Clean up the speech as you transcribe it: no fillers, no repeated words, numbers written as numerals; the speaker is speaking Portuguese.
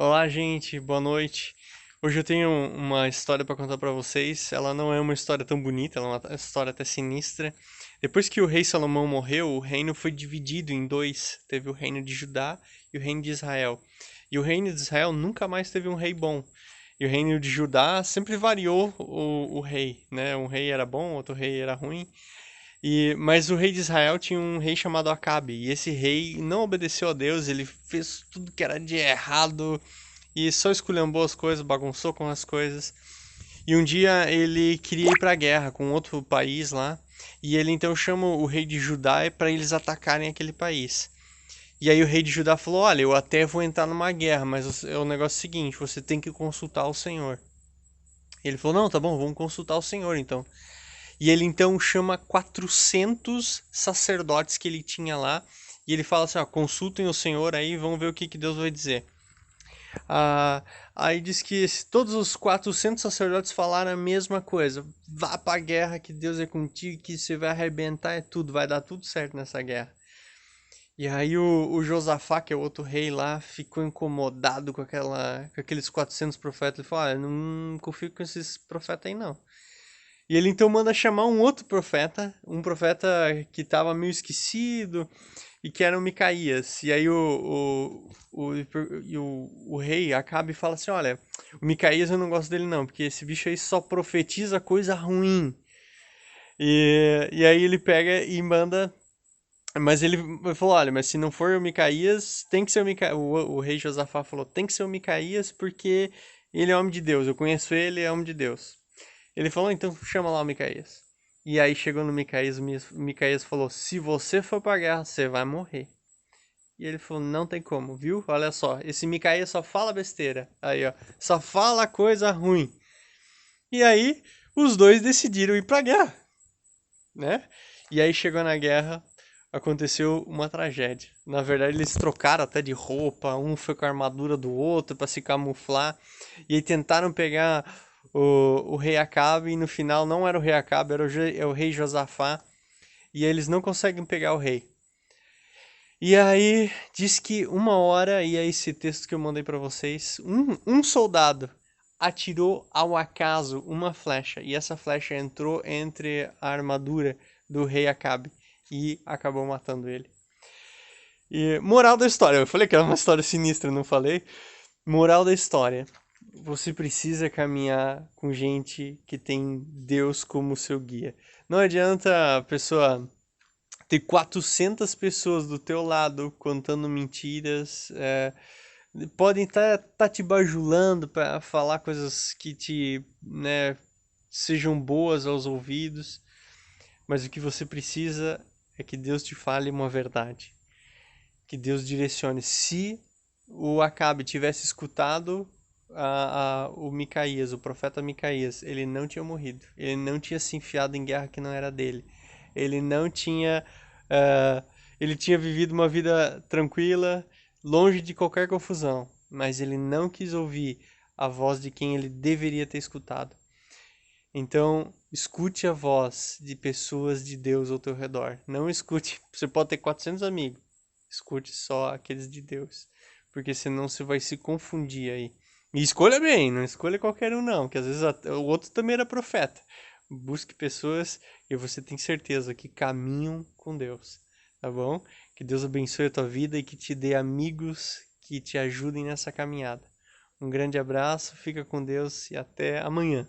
Olá, gente, boa noite. Hoje eu tenho uma história para contar para vocês. Ela não é uma história tão bonita, ela é uma história até sinistra. Depois que o rei Salomão morreu, o reino foi dividido em dois. Teve o reino de Judá e o reino de Israel. E o reino de Israel nunca mais teve um rei bom. E o reino de Judá sempre variou o rei, né? Um rei era bom, outro rei era ruim. Mas o rei de Israel tinha um rei chamado Acabe. E esse rei não obedeceu a Deus, ele fez tudo que era de errado e só esculhambou as coisas, bagunçou com as coisas. E um dia ele queria ir para a guerra com outro país lá, e ele então chama o rei de Judá para eles atacarem aquele país. E aí o rei de Judá falou: "Olha, eu até vou entrar numa guerra, mas é o negócio seguinte, você tem que consultar o Senhor." Ele falou: "Não, tá bom, vamos consultar o Senhor então." E ele então chama 400 sacerdotes que ele tinha lá, e ele fala assim: "Ó, consultem o Senhor aí, vamos ver o que Deus vai dizer." Ah, aí diz que todos os 400 sacerdotes falaram a mesma coisa. Vá pra guerra, que Deus é contigo, que você vai arrebentar, é tudo, vai dar tudo certo nessa guerra. E aí o Josafá, que é o outro rei lá, ficou incomodado com aqueles 400 profetas. Ele falou: "Olha, não confio com esses profetas aí não." E ele então manda chamar um outro profeta, um profeta que estava meio esquecido, e que era o Micaías. E aí o rei Acabe fala assim: "Olha, o Micaías eu não gosto dele não, porque esse bicho aí só profetiza coisa ruim." E aí ele pega e manda. Mas ele falou: "Olha, mas se não for o Micaías, tem que ser o Micaías." O rei Josafá falou: "Tem que ser o Micaías porque ele é homem de Deus, eu conheço ele, é homem de Deus." Ele falou: "Então chama lá o Micaías." E aí chegou no Micaías, o Micaías falou: "Se você for pra guerra, você vai morrer." E ele falou: "Não tem como, viu? Olha só, esse Micaías só fala besteira." Aí, ó, só fala coisa ruim. E aí os dois decidiram ir pra guerra, né? E aí chegou na guerra, aconteceu uma tragédia. Na verdade, eles trocaram até de roupa, um foi com a armadura do outro para se camuflar. E aí tentaram pegar o rei Acabe e no final não era o rei Acabe, era o rei Josafá. E eles não conseguem pegar o rei. E aí diz que uma hora, e é esse texto que eu mandei para vocês, um soldado atirou ao acaso uma flecha, e essa flecha entrou entre a armadura do rei Acabe e acabou matando ele. E moral da história, eu falei que era uma história sinistra, não falei? Moral da história, você precisa caminhar com gente que tem Deus como seu guia. Não adianta a pessoa ter 400 pessoas do teu lado contando mentiras, podem estar te bajulando para falar coisas que né, sejam boas aos ouvidos, mas o que você precisa é que Deus te fale uma verdade, que Deus direcione. Se o Acabe tivesse escutado o Micaías, o profeta Micaías, ele não tinha morrido, ele não tinha se enfiado em guerra que não era dele, ele não tinha. Uh, ele tinha vivido uma vida tranquila, longe de qualquer confusão, mas ele não quis ouvir a voz de quem ele deveria ter escutado. Então, escute a voz de pessoas de Deus ao teu redor. Não escute, você pode ter 400 amigos, escute só aqueles de Deus, porque senão você vai se confundir aí. E escolha bem, não escolha qualquer um não, que às vezes o outro também era profeta. Busque pessoas e você tem certeza que caminham com Deus, tá bom? Que Deus abençoe a tua vida e que te dê amigos que te ajudem nessa caminhada. Um grande abraço, fica com Deus e até amanhã.